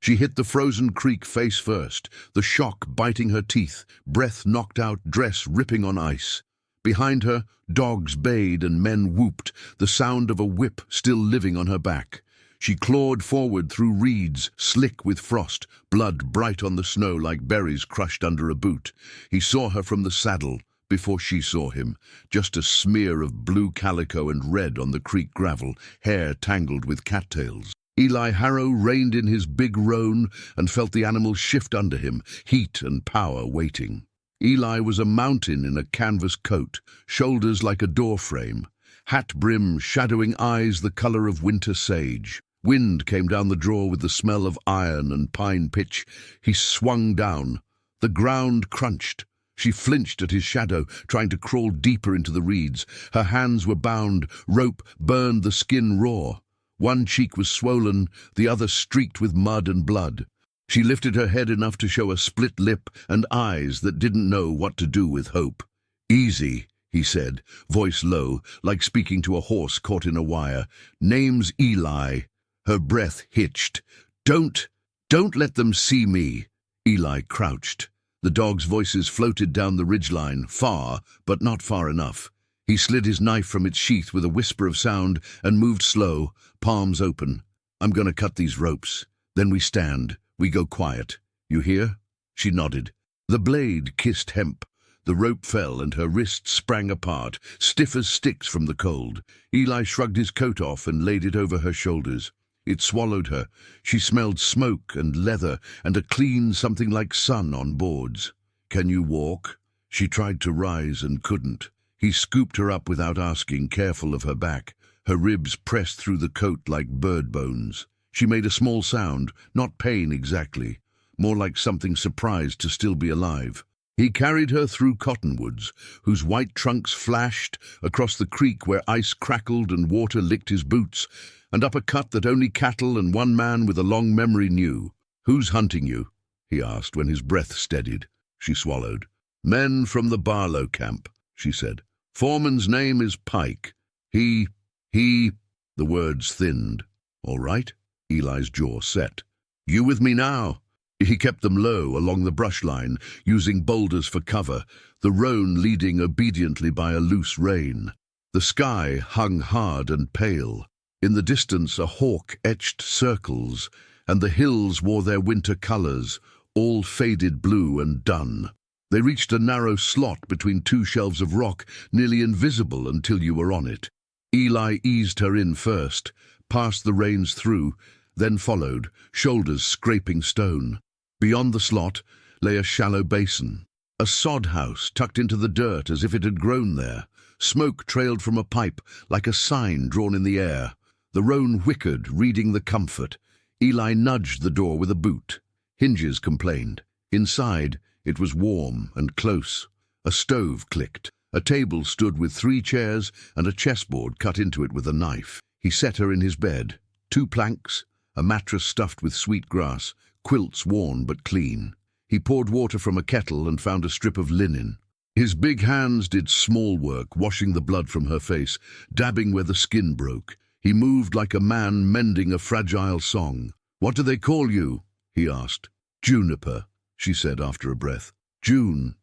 She hit the frozen creek face first, the shock biting her teeth, breath knocked out, dress ripping on ice. Behind her, dogs bayed and men whooped, the sound of a whip still living on her back. She clawed forward through reeds, slick with frost, blood bright on the snow like berries crushed under a boot. He saw her from the saddle, before she saw him, just a smear of blue calico and red on the creek gravel, hair tangled with cattails. Eli Harrow reined in his big roan and felt the animal shift under him, heat and power waiting. Eli was a mountain in a canvas coat, shoulders like a doorframe, hat brim shadowing eyes the color of winter sage. Wind came down the draw with the smell of iron and pine pitch. He swung down. The ground crunched. She flinched at his shadow, trying to crawl deeper into the reeds. Her hands were bound, rope burned the skin raw. One cheek was swollen, the other streaked with mud and blood. She lifted her head enough to show a split lip and eyes that didn't know what to do with hope. "Easy," he said, voice low, like speaking to a horse caught in a wire. "Name's Eli." Her breath hitched. Don't let them see me." Eli crouched. The dogs' voices floated down the ridgeline, far, but not far enough. He slid his knife from its sheath with a whisper of sound and moved slow, palms open. "I'm going to cut these ropes. Then we stand. We go quiet. You hear?" She nodded. The blade kissed hemp. The rope fell and her wrists sprang apart, stiff as sticks from the cold. Eli shrugged his coat off and laid it over her shoulders. It swallowed her. She smelled smoke and leather and a clean something like sun on boards. "Can you walk?" She tried to rise and couldn't. He scooped her up without asking, careful of her back. Her ribs pressed through the coat like bird bones. She made a small sound, not pain exactly, more like something surprised to still be alive. He carried her through cottonwoods, whose white trunks flashed, across the creek where ice crackled and water licked his boots, and up a cut that only cattle and one man with a long memory knew. "Who's hunting you?" he asked when his breath steadied. She swallowed. "Men from the Barlow camp," she said. "Foreman's name is Pike. He, the words thinned. "All right." Eli's jaw set. "You with me now?" He kept them low along the brush line, using boulders for cover, the roan leading obediently by a loose rein. The sky hung hard and pale. In the distance a hawk etched circles, and the hills wore their winter colors, all faded blue and dun. They reached a narrow slot between two shelves of rock, nearly invisible until you were on it. Eli eased her in first, passed the reins through, then followed, shoulders scraping stone. Beyond the slot lay a shallow basin, a sod house tucked into the dirt as if it had grown there. Smoke trailed from a pipe like a sign drawn in the air. The roan whickered, reading the comfort. Eli nudged the door with a boot. Hinges complained. Inside, it was warm and close. A stove clicked. A table stood with 3 chairs and a chessboard cut into it with a knife. He set her in his bed. 2 planks, a mattress stuffed with sweet grass, quilts worn but clean. He poured water from a kettle and found a strip of linen. His big hands did small work, washing the blood from her face, dabbing where the skin broke. He moved like a man mending a fragile song. "What do they call you?" he asked. "Juniper," she said after a breath. "June.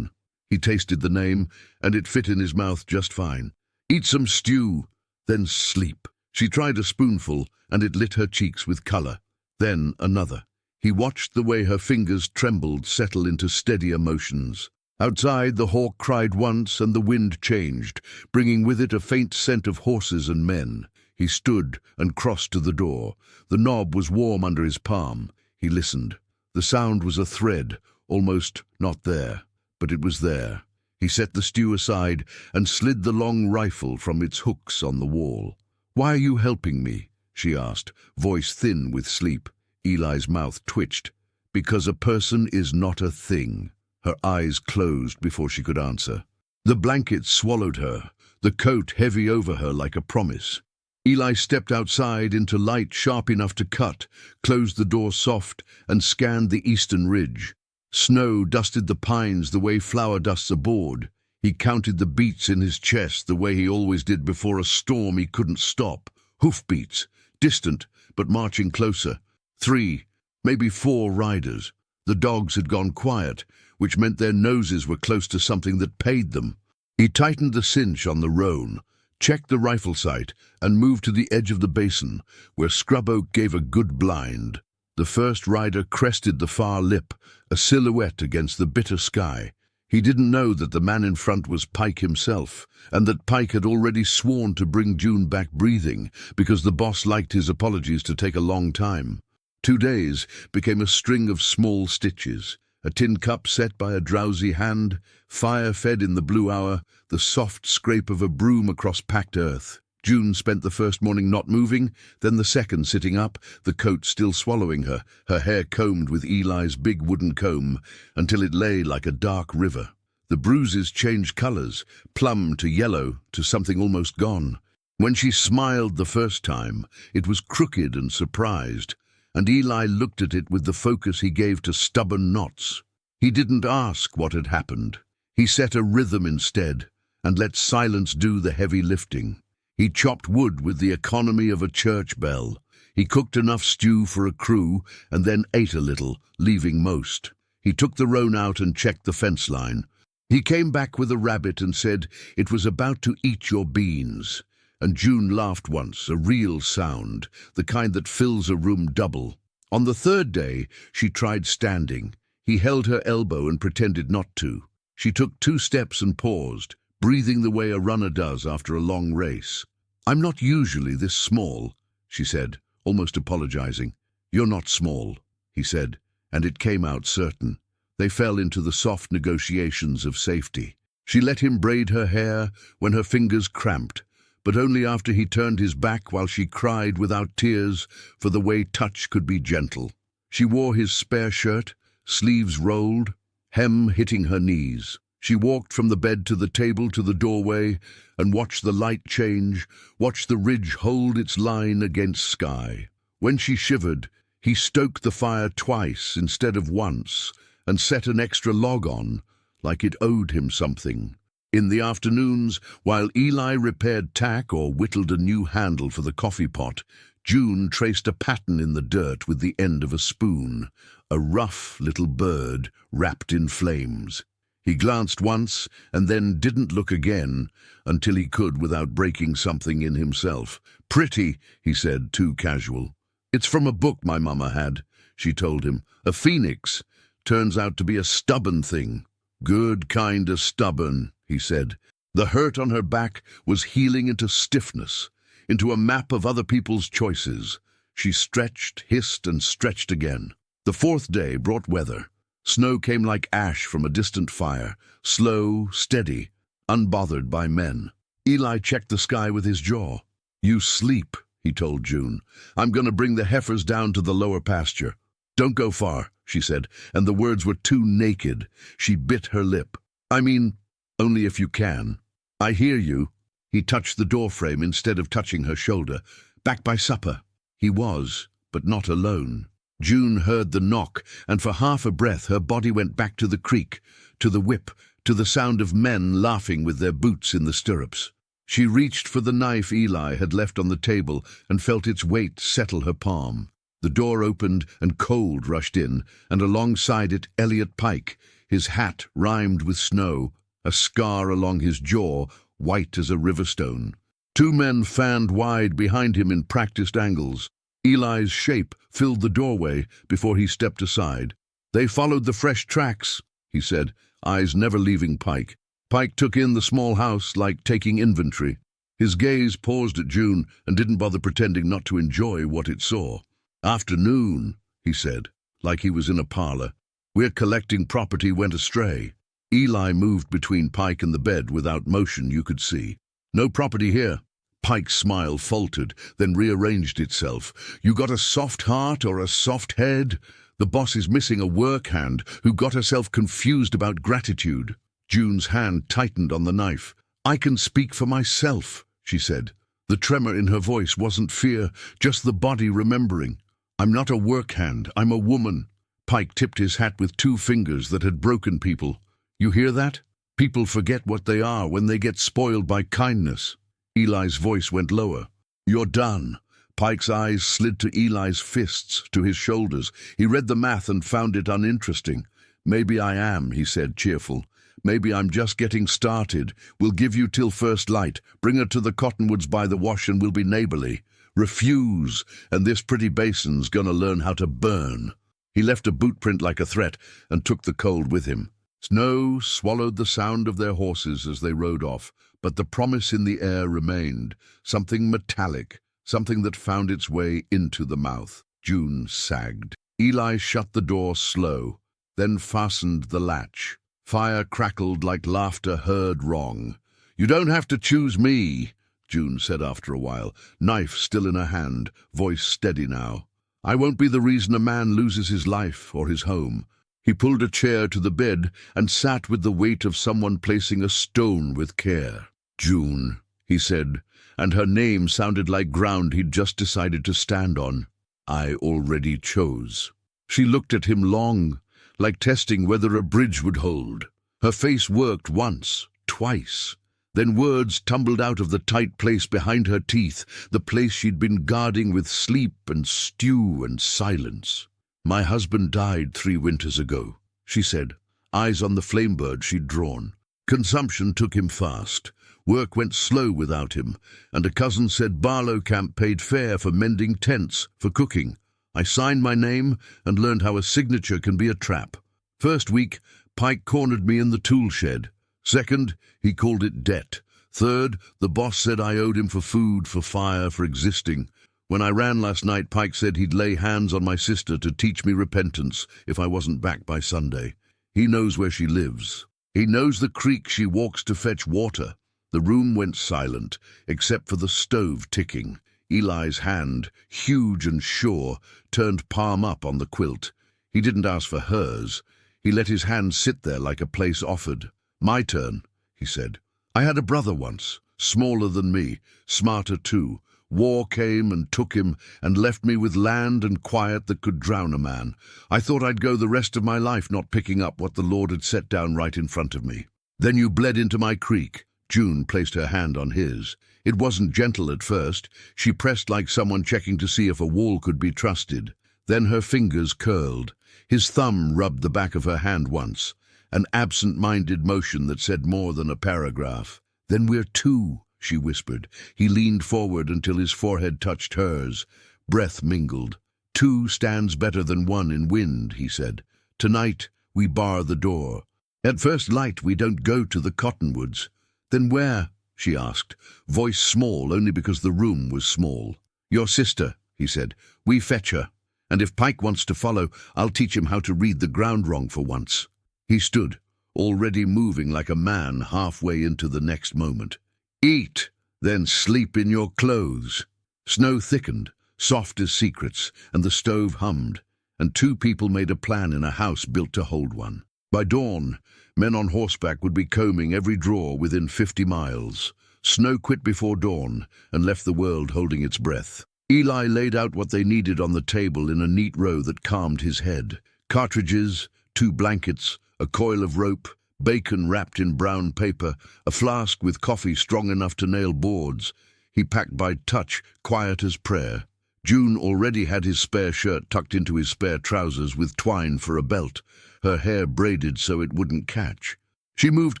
He tasted the name, and it fit in his mouth just fine. "Eat some stew, then sleep." She tried a spoonful, and it lit her cheeks with color. Then another. He watched the way her fingers trembled settle into steadier motions. Outside, the hawk cried once, and the wind changed, bringing with it a faint scent of horses and men. He stood and crossed to the door. The knob was warm under his palm. He listened. The sound was a thread, almost not there, but it was there. He set the stew aside and slid the long rifle from its hooks on the wall. "Why are you helping me?" she asked, voice thin with sleep. Eli's mouth twitched. "Because a person is not a thing." Her eyes closed before she could answer. The blanket swallowed her, the coat heavy over her like a promise. Eli stepped outside into light sharp enough to cut, closed the door soft, and scanned the eastern ridge. Snow dusted the pines the way flour dusts a board. He counted the beats in his chest the way he always did before a storm he couldn't stop. Hoofbeats, distant, but marching closer. 3, maybe 4 riders. The dogs had gone quiet, which meant their noses were close to something that paid them. He tightened the cinch on the roan, checked the rifle sight, and moved to the edge of the basin, where scrub oak gave a good blind. The first rider crested the far lip, a silhouette against the bitter sky. He didn't know that the man in front was Pike himself, and that Pike had already sworn to bring June back breathing, because the boss liked his apologies to take a long time. 2 days became a string of small stitches, a tin cup set by a drowsy hand, fire fed in the blue hour, the soft scrape of a broom across packed earth. June spent the first morning not moving, then the second sitting up, the coat still swallowing her, her hair combed with Eli's big wooden comb, until it lay like a dark river. The bruises changed colours, plum to yellow to something almost gone. When she smiled the first time, it was crooked and surprised, and Eli looked at it with the focus he gave to stubborn knots. He didn't ask what had happened. He set a rhythm instead, and let silence do the heavy lifting. He chopped wood with the economy of a church bell. He cooked enough stew for a crew, and then ate a little, leaving most. He took the roan out and checked the fence line. He came back with a rabbit and said, "It was about to eat your beans." And June laughed once, a real sound, the kind that fills a room double. On the third day, she tried standing. He held her elbow and pretended not to. She took 2 steps and paused, breathing the way a runner does after a long race. "I'm not usually this small," she said, almost apologizing. "You're not small," he said, and it came out certain. They fell into the soft negotiations of safety. She let him braid her hair when her fingers cramped, but only after he turned his back while she cried without tears for the way touch could be gentle. She wore his spare shirt, sleeves rolled, hem hitting her knees. She walked from the bed to the table to the doorway and watched the light change, watched the ridge hold its line against sky. When she shivered, he stoked the fire twice instead of once and set an extra log on, like it owed him something. In the afternoons, while Eli repaired tack or whittled a new handle for the coffee pot, June traced a pattern in the dirt with the end of a spoon, a rough little bird wrapped in flames. He glanced once and then didn't look again until he could without breaking something in himself. "Pretty," he said, too casual. "It's from a book my mama had," she told him. "A phoenix. Turns out to be a stubborn thing." "Good kind of stubborn," he said. The hurt on her back was healing into stiffness, into a map of other people's choices. She stretched, hissed, and stretched again. The 4th day brought weather. Snow came like ash from a distant fire, slow, steady, unbothered by men. Eli checked the sky with his jaw. "You sleep," he told June. "I'm going to bring the heifers down to the lower pasture." "Don't go far," she said, and the words were too naked. She bit her lip. "I mean, only if you can." "I hear you." He touched the doorframe instead of touching her shoulder. "Back by supper." He was, but not alone. June heard the knock, and for half a breath her body went back to the creek, to the whip, to the sound of men laughing with their boots in the stirrups. She reached for the knife Eli had left on the table and felt its weight settle her palm. The door opened and cold rushed in, and alongside it Elliot Pike, his hat rimed with snow, a scar along his jaw, white as a river stone. 2 men fanned wide behind him in practiced angles. Eli's shape filled the doorway before he stepped aside. "They followed the fresh tracks," he said, eyes never leaving Pike. Pike took in the small house like taking inventory. His gaze paused at June and didn't bother pretending not to enjoy what it saw. "Afternoon," he said, like he was in a parlor. "We're collecting property went astray." Eli moved between Pike and the bed without motion you could see. "No property here." Pike's smile faltered, then rearranged itself. "You got a soft heart or a soft head? The boss is missing a work hand who got herself confused about gratitude." June's hand tightened on the knife. "I can speak for myself," she said. The tremor in her voice wasn't fear, just the body remembering. "I'm not a work hand, I'm a woman." Pike tipped his hat with 2 fingers that had broken people. "You hear that? People forget what they are when they get spoiled by kindness." Eli's voice went lower. "You're done." Pike's eyes slid to Eli's fists, to his shoulders. He read the math and found it uninteresting. "Maybe I am," he said, cheerful. "Maybe I'm just getting started. We'll give you till first light. Bring her to the cottonwoods by the wash and we'll be neighborly. Refuse, and this pretty basin's gonna learn how to burn." He left a boot print like a threat and took the cold with him. Snow swallowed the sound of their horses as they rode off, but the promise in the air remained, something metallic, something that found its way into the mouth. June sagged. Eli shut the door slow, then fastened the latch. Fire crackled like laughter heard wrong. "You don't have to choose me," June said after a while, knife still in her hand, voice steady now. "I won't be the reason a man loses his life or his home." He pulled a chair to the bed and sat with the weight of someone placing a stone with care. "June," he said, and her name sounded like ground he'd just decided to stand on. "I already chose." She looked at him long, like testing whether a bridge would hold. Her face worked once, twice. Then words tumbled out of the tight place behind her teeth, the place she'd been guarding with sleep and stew and silence. "My husband died 3 winters ago," she said, eyes on the flamebird she'd drawn. "Consumption took him fast. Work went slow without him, and a cousin said Barlow Camp paid fair for mending tents, for cooking. I signed my name and learned how a signature can be a trap. First week, Pike cornered me in the tool shed. Second, he called it debt. Third, the boss said I owed him for food, for fire, for existing. When I ran last night, Pike said he'd lay hands on my sister to teach me repentance if I wasn't back by Sunday. He knows where she lives. He knows the creek she walks to fetch water." The room went silent, except for the stove ticking. Eli's hand, huge and sure, turned palm up on the quilt. He didn't ask for hers. He let his hand sit there like a place offered. "My turn," he said. "I had a brother once, smaller than me, smarter too. War came and took him and left me with land and quiet that could drown a man. I thought I'd go the rest of my life not picking up what the Lord had set down right in front of me. Then you bled into my creek." June placed her hand on his. It wasn't gentle at first. She pressed like someone checking to see if a wall could be trusted. Then her fingers curled. His thumb rubbed the back of her hand once, an absent-minded motion that said more than a paragraph. "Then we're two," she whispered. He leaned forward until his forehead touched hers. Breath mingled. "Two stands better than one in wind," he said. "Tonight we bar the door. At first light we don't go to the cottonwoods." "Then where?" she asked, voice small only because the room was small. "Your sister," he said. "We fetch her. And if Pike wants to follow, I'll teach him how to read the ground wrong for once." He stood, already moving like a man halfway into the next moment. "Eat, then sleep in your clothes." Snow thickened, soft as secrets, and the stove hummed, and 2 people made a plan in a house built to hold one. By dawn, men on horseback would be combing every drawer within 50 miles. Snow quit before dawn and left the world holding its breath. Eli laid out what they needed on the table in a neat row that calmed his head. Cartridges, 2 blankets, a coil of rope, bacon wrapped in brown paper, a flask with coffee strong enough to nail boards. He packed by touch, quiet as prayer. June already had his spare shirt tucked into his spare trousers with twine for a belt, her hair braided so it wouldn't catch. She moved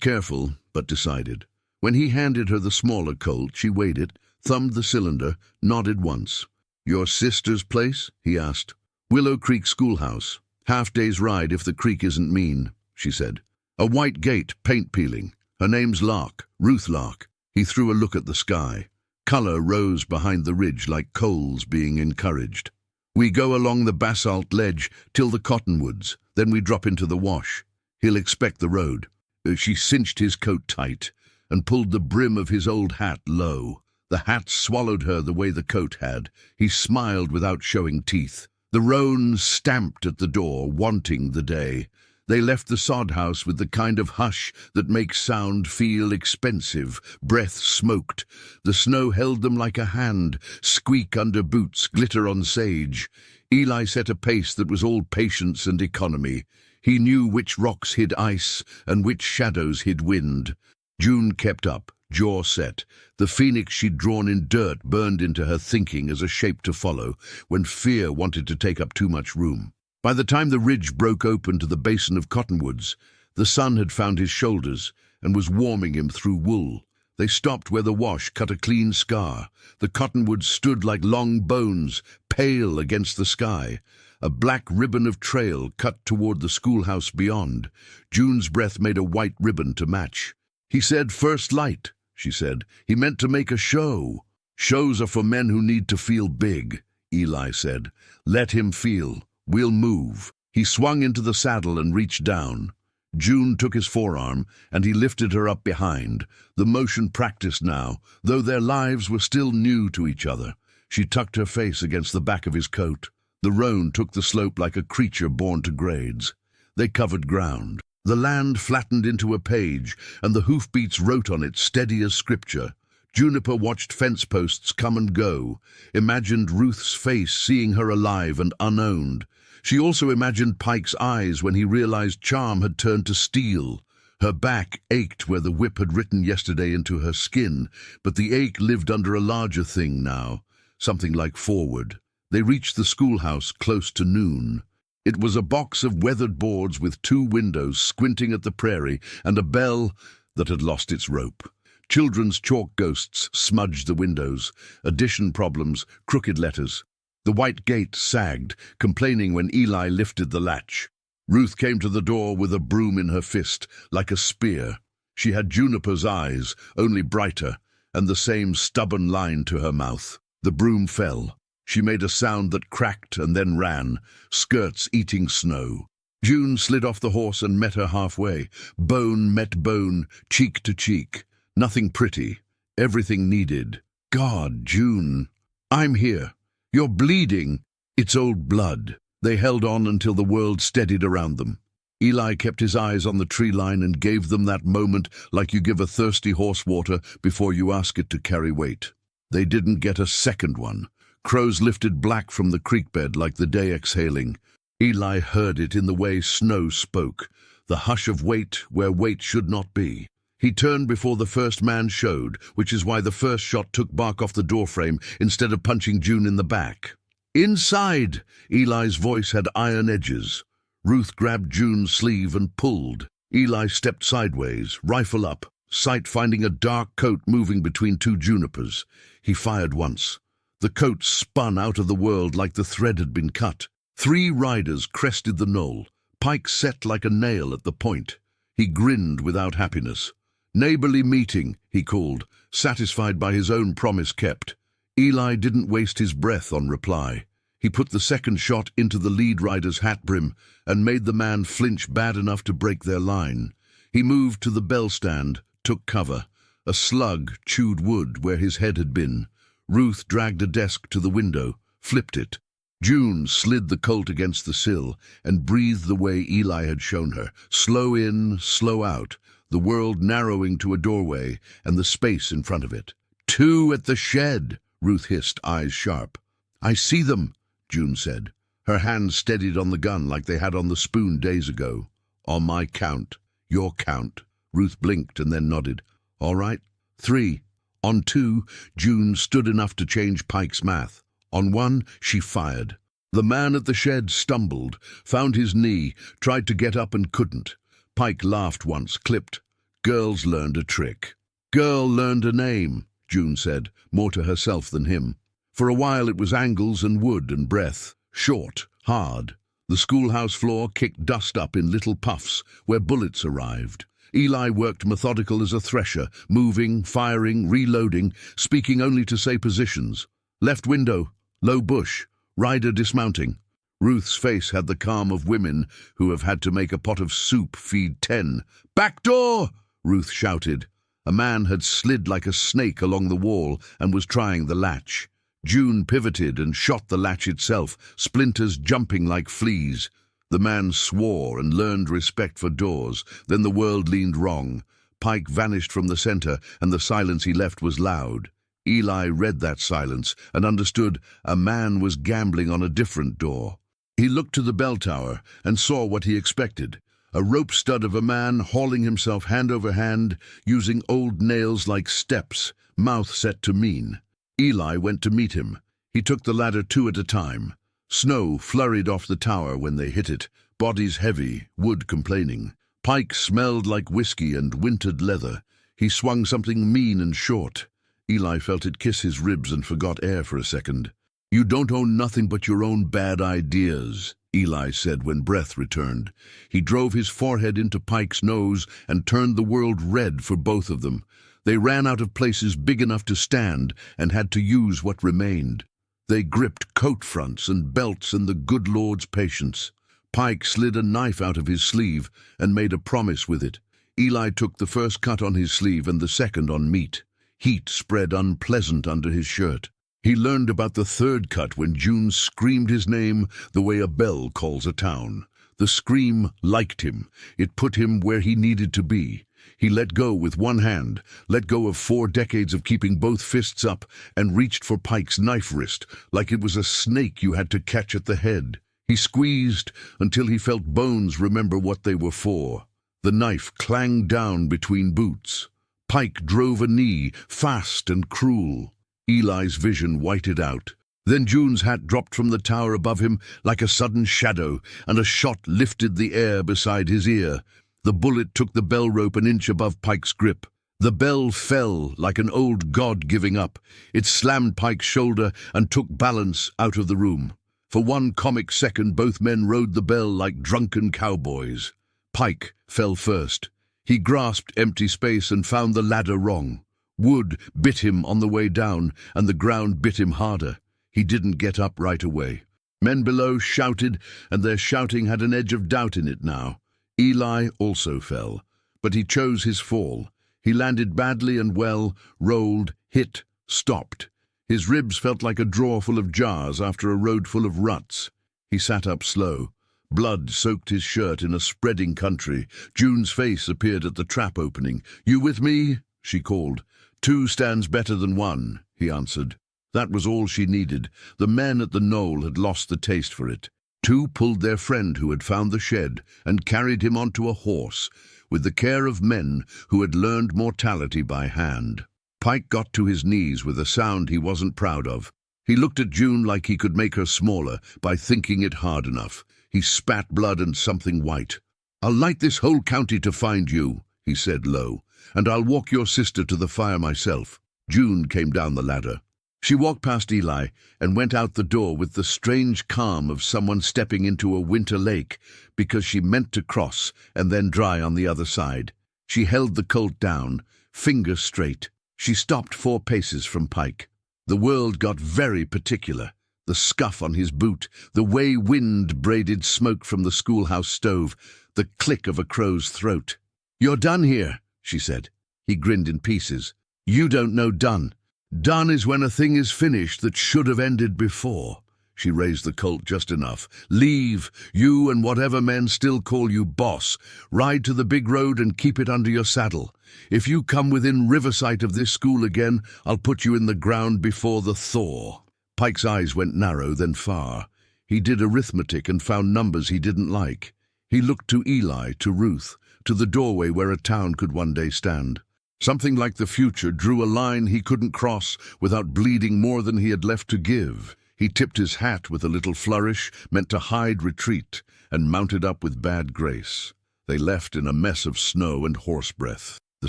careful, but decided. When he handed her the smaller Colt, she weighed it, thumbed the cylinder, nodded once. "Your sister's place?" he asked. "Willow Creek Schoolhouse. Half-day's ride if the creek isn't mean," she said. "A white gate, paint peeling. Her name's Lark, Ruth Lark." He threw a look at the sky. Color rose behind the ridge like coals being encouraged. "We go along the basalt ledge till the cottonwoods, then we drop into the wash. He'll expect the road." She cinched his coat tight and pulled the brim of his old hat low. The hat swallowed her the way the coat had. He smiled without showing teeth. The roan stamped at the door, wanting the day. They left the sod house with the kind of hush that makes sound feel expensive. Breath smoked. The snow held them like a hand, squeak under boots, glitter on sage. Eli set a pace that was all patience and economy. He knew which rocks hid ice and which shadows hid wind. June kept up, jaw set. The phoenix she'd drawn in dirt burned into her thinking as a shape to follow when fear wanted to take up too much room. By the time the ridge broke open to the basin of cottonwoods, the sun had found his shoulders and was warming him through wool. They stopped where the wash cut a clean scar. The cottonwoods stood like long bones, pale against the sky. A black ribbon of trail cut toward the schoolhouse beyond. June's breath made a white ribbon to match. "He said first light," she said. "He meant to make a show." "Shows are for men who need to feel big," Eli said. "Let him feel. We'll move." He swung into the saddle and reached down. June took his forearm, and he lifted her up behind, the motion practiced now, though their lives were still new to each other. She tucked her face against the back of his coat. The roan took the slope like a creature born to grades. They covered ground. The land flattened into a page, and the hoofbeats wrote on it steady as scripture. Juniper watched fence posts come and go, imagined Ruth's face seeing her alive and unowned. She also imagined Pike's eyes when he realized charm had turned to steel. Her back ached where the whip had written yesterday into her skin, but the ache lived under a larger thing now, something like forward. They reached the schoolhouse close to noon. It was a box of weathered boards with 2 windows squinting at the prairie and a bell that had lost its rope. Children's chalk ghosts smudged the windows, addition problems, crooked letters. The white gate sagged, complaining when Eli lifted the latch. Ruth came to the door with a broom in her fist, like a spear. She had Juniper's eyes, only brighter, and the same stubborn line to her mouth. The broom fell. She made a sound that cracked and then ran, skirts eating snow. June slid off the horse and met her halfway. Bone met bone, cheek to cheek. Nothing pretty, everything needed. "God, June, I'm here. You're bleeding." "It's old blood." They held on until the world steadied around them. Eli kept his eyes on the tree line and gave them that moment like you give a thirsty horse water before you ask it to carry weight. They didn't get a second one. Crows lifted black from the creek bed like the day exhaling. Eli heard it in the way snow spoke, the hush of weight where weight should not be. He turned before the first man showed, which is why the first shot took bark off the doorframe instead of punching June in the back. "Inside!" Eli's voice had iron edges. Ruth grabbed June's sleeve and pulled. Eli stepped sideways, rifle up, sight finding a dark coat moving between 2 junipers. He fired once. The coat spun out of the world like the thread had been cut. 3 riders crested the knoll, Pike set like a nail at the point. He grinned without happiness. "Neighborly meeting," he called, satisfied by his own promise kept. Eli didn't waste his breath on reply. He put the second shot into the lead rider's hat brim and made the man flinch bad enough to break their line. He moved to the bell stand, took cover. A slug chewed wood where his head had been. Ruth dragged a desk to the window, flipped it. June slid the Colt against the sill and breathed the way Eli had shown her. Slow in, slow out, the world narrowing to a doorway and the space in front of it. "2 at the shed," Ruth hissed, eyes sharp. "I see them," June said. Her hands steadied on the gun like they had on the spoon days ago. "On my count." "Your count." Ruth blinked and then nodded. "All right. 3. On 2, June stood enough to change Pike's math. On 1, she fired. The man at the shed stumbled, found his knee, tried to get up and couldn't. Pike laughed once, clipped. "Girls learned a trick." "Girl learned a name," June said, more to herself than him. For a while it was angles and wood and breath. Short, hard. The schoolhouse floor kicked dust up in little puffs where bullets arrived. Eli worked methodical as a thresher, moving, firing, reloading, speaking only to say positions. Left window, low bush, rider dismounting. Ruth's face had the calm of women who have had to make a pot of soup feed 10. "Back door!" Ruth shouted. A man had slid like a snake along the wall and was trying the latch. June pivoted and shot the latch itself, splinters jumping like fleas. The man swore and learned respect for doors. Then the world leaned wrong. Pike vanished from the center, and the silence he left was loud. Eli read that silence and understood a man was gambling on a different door. He looked to the bell tower and saw what he expected. A rope stud of a man hauling himself hand over hand, using old nails like steps, mouth set to mean. Eli went to meet him. He took the ladder two at a time. Snow flurried off the tower when they hit it, bodies heavy, wood complaining. Pike smelled like whiskey and wintered leather. He swung something mean and short. Eli felt it kiss his ribs and forgot air for a second. "You don't own nothing but your own bad ideas," Eli said when breath returned. He drove his forehead into Pike's nose and turned the world red for both of them. They ran out of places big enough to stand and had to use what remained. They gripped coat fronts and belts in the good Lord's patience. Pike slid a knife out of his sleeve and made a promise with it. Eli took the first cut on his sleeve and the second on meat. Heat spread unpleasant under his shirt. He learned about the third cut when June screamed his name the way a bell calls a town. The scream liked him. It put him where he needed to be. He let go with one hand, let go of 4 decades of keeping both fists up, and reached for Pike's knife wrist, like it was a snake you had to catch at the head. He squeezed until he felt bones remember what they were for. The knife clanged down between boots. Pike drove a knee, fast and cruel. Eli's vision whited out. Then June's hat dropped from the tower above him like a sudden shadow, and a shot lifted the air beside his ear. The bullet took the bell rope an inch above Pike's grip. The bell fell like an old god giving up. It slammed Pike's shoulder and took balance out of the room. For one comic second, both men rode the bell like drunken cowboys. Pike fell first. He grasped empty space and found the ladder wrong. Wood bit him on the way down, and the ground bit him harder. He didn't get up right away. Men below shouted, and their shouting had an edge of doubt in it now. Eli also fell, but he chose his fall. He landed badly and well, rolled, hit, stopped. His ribs felt like a drawer full of jars after a road full of ruts. He sat up slow. Blood soaked his shirt in a spreading country. June's face appeared at the trap opening. "You with me?" she called. "2 stands better than 1, he answered. That was all she needed. The men at the knoll had lost the taste for it. 2 pulled their friend who had found the shed and carried him onto a horse, with the care of men who had learned mortality by hand. Pike got to his knees with a sound he wasn't proud of. He looked at June like he could make her smaller by thinking it hard enough. He spat blood and something white. "I'll light this whole county to find you," he said low, "and I'll walk your sister to the fire myself." June came down the ladder. She walked past Eli and went out the door with the strange calm of someone stepping into a winter lake, because she meant to cross and then dry on the other side. She held the colt down, fingers straight. She stopped 4 paces from Pike. The world got very particular. The scuff on his boot, the way wind braided smoke from the schoolhouse stove, the click of a crow's throat. "You're done here," she said. He grinned in pieces. "You don't know done. Done is when a thing is finished that should have ended before." She raised the colt just enough. "Leave, you and whatever men still call you boss. Ride to the big road and keep it under your saddle. If you come within riversight of this school again, I'll put you in the ground before the Thor." Pike's eyes went narrow, then far. He did arithmetic and found numbers he didn't like. He looked to Eli, to Ruth, to the doorway where a town could one day stand. Something like the future drew a line he couldn't cross without bleeding more than he had left to give. He tipped his hat with a little flourish, meant to hide retreat, and mounted up with bad grace. They left in a mess of snow and horse breath. The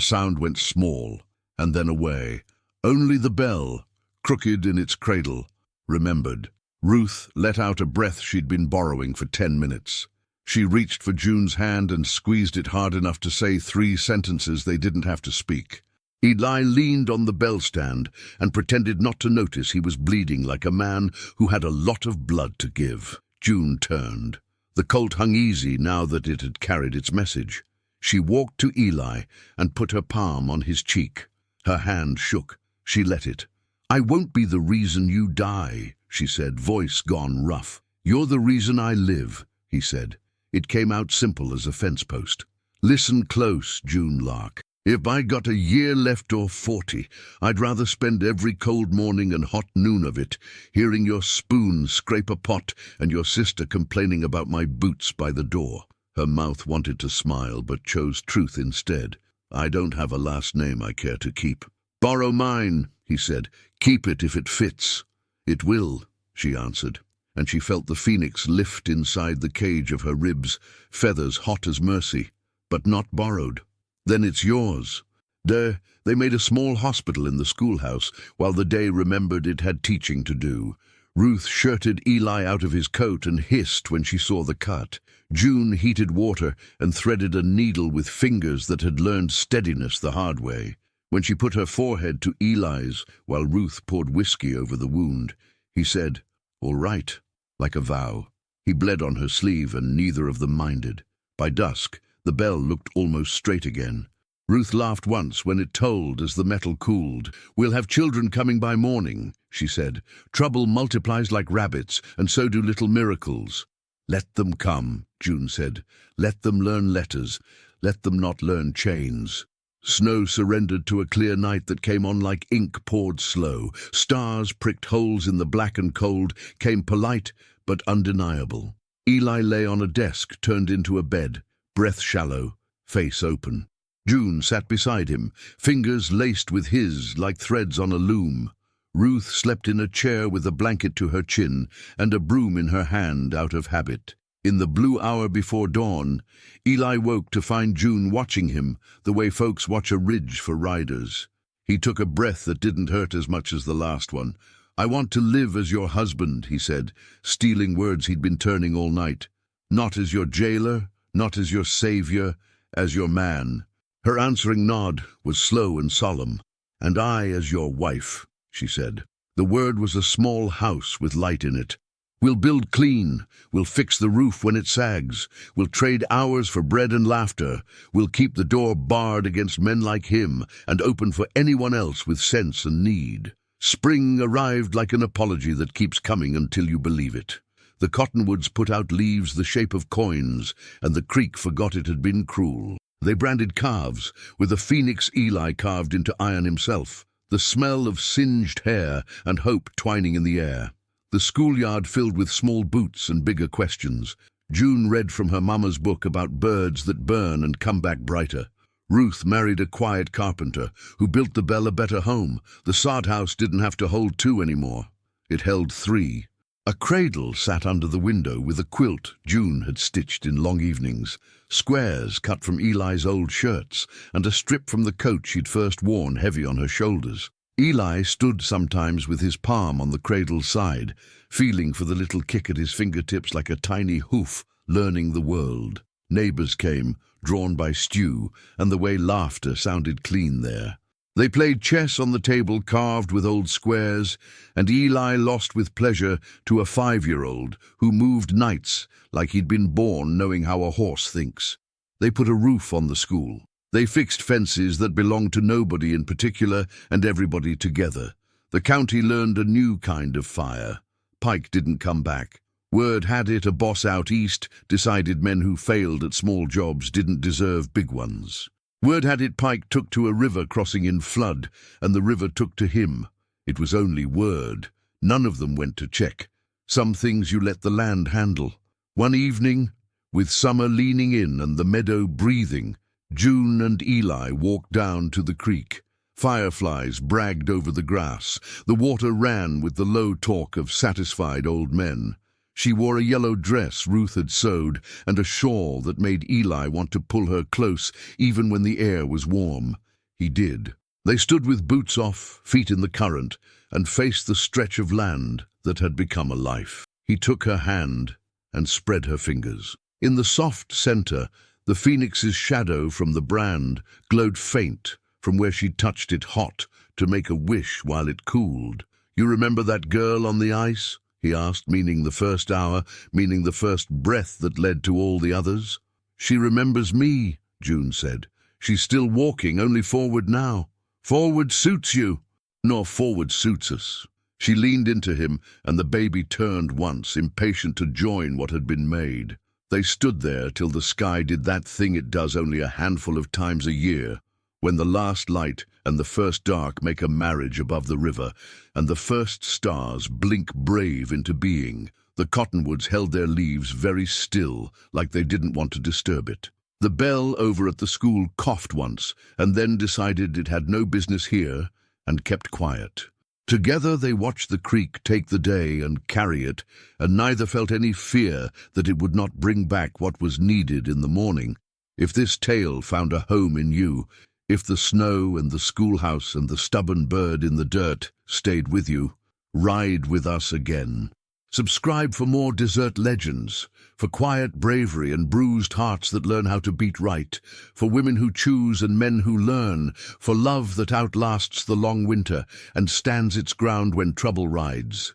sound went small, and then away. Only the bell, crooked in its cradle, remembered. Ruth let out a breath she'd been borrowing for 10 minutes. She reached for June's hand and squeezed it hard enough to say 3 sentences they didn't have to speak. Eli leaned on the bell stand and pretended not to notice he was bleeding like a man who had a lot of blood to give. June turned. The colt hung easy now that it had carried its message. She walked to Eli and put her palm on his cheek. Her hand shook. She let it. "I won't be the reason you die," she said, voice gone rough. "You're the reason I live," he said. It came out simple as a fence post. "Listen close, June Lark. If I got a year left or 40, I'd rather spend every cold morning and hot noon of it hearing your spoon scrape a pot and your sister complaining about my boots by the door." Her mouth wanted to smile, but chose truth instead. "I don't have a last name I care to keep." "Borrow mine," he said. "Keep it if it fits." "It will," she answered, and she felt the phoenix lift inside the cage of her ribs, feathers hot as mercy, but not borrowed. "Then it's yours." They made a small hospital in the schoolhouse, while the day remembered it had teaching to do. Ruth shirted Eli out of his coat and hissed when she saw the cut. June heated water and threaded a needle with fingers that had learned steadiness the hard way. When she put her forehead to Eli's, while Ruth poured whiskey over the wound, he said, "All right," like a vow. He bled on her sleeve, and neither of them minded. By dusk, the bell looked almost straight again. Ruth laughed once when it tolled as the metal cooled. "We'll have children coming by morning," she said. "Trouble multiplies like rabbits, and so do little miracles." "Let them come," June said. "Let them learn letters. Let them not learn chains." Snow surrendered to a clear night that came on like ink poured slow. Stars pricked holes in the black and cold, came polite but undeniable. Eli lay on a desk turned into a bed, breath shallow, face open. June sat beside him, fingers laced with his like threads on a loom. Ruth slept in a chair with a blanket to her chin and a broom in her hand out of habit. In the blue hour before dawn, Eli woke to find June watching him the way folks watch a ridge for riders. He took a breath that didn't hurt as much as the last one. "I want to live as your husband," he said, stealing words he'd been turning all night. "Not as your jailer, not as your savior, as your man." Her answering nod was slow and solemn. "And I as your wife," she said. The word was a small house with light in it. "We'll build clean. We'll fix the roof when it sags. We'll trade hours for bread and laughter. We'll keep the door barred against men like him and open for anyone else with sense and need." Spring arrived like an apology that keeps coming until you believe it. The cottonwoods put out leaves the shape of coins, and the creek forgot it had been cruel. They branded calves, with a phoenix Eli carved into iron himself, the smell of singed hair and hope twining in the air. The schoolyard filled with small boots and bigger questions. June read from her mama's book about birds that burn and come back brighter. Ruth married a quiet carpenter who built the Bell a better home. The sod house didn't have to hold two anymore. It held three. A cradle sat under the window with a quilt June had stitched in long evenings, squares cut from Eli's old shirts, and a strip from the coat she'd first worn heavy on her shoulders. Eli stood sometimes with his palm on the cradle's side, feeling for the little kick at his fingertips like a tiny hoof, learning the world. Neighbors came, drawn by stew, and the way laughter sounded clean there. They played chess on the table carved with old squares, and Eli lost with pleasure to a 5-year-old who moved knights like he'd been born knowing how a horse thinks. They put a roof on the school. They fixed fences that belonged to nobody in particular and everybody together. The county learned a new kind of fire. Pike didn't come back. Word had it a boss out east decided men who failed at small jobs didn't deserve big ones. Word had it Pike took to a river crossing in flood, and the river took to him. It was only word. None of them went to check. Some things you let the land handle. One evening, with summer leaning in and the meadow breathing, June and Eli walked down to the creek. Fireflies bragged over the grass. The water ran with the low talk of satisfied old men. She wore a yellow dress Ruth had sewed and a shawl that made Eli want to pull her close even when the air was warm. He did. They stood with boots off, feet in the current, and faced the stretch of land that had become a life. He took her hand and spread her fingers. In the soft center, the phoenix's shadow from the brand glowed faint from where she touched it hot to make a wish while it cooled. "You remember that girl on the ice?" he asked, meaning the first hour, meaning the first breath that led to all the others. "She remembers me," June said. "She's still walking, only forward now. Forward suits you, nor forward suits us." She leaned into him, and the baby turned once, impatient to join what had been made. They stood there till the sky did that thing it does only a handful of times a year, when the last light and the first dark make a marriage above the river, and the first stars blink brave into being. The cottonwoods held their leaves very still, like they didn't want to disturb it. The bell over at the school coughed once, and then decided it had no business here, and kept quiet. Together they watched the creek take the day and carry it, and neither felt any fear that it would not bring back what was needed in the morning. If this tale found a home in you, if the snow and the schoolhouse and the stubborn bird in the dirt stayed with you, ride with us again. Subscribe for more desert legends, for quiet bravery and bruised hearts that learn how to beat right, for women who choose and men who learn, for love that outlasts the long winter and stands its ground when trouble rides.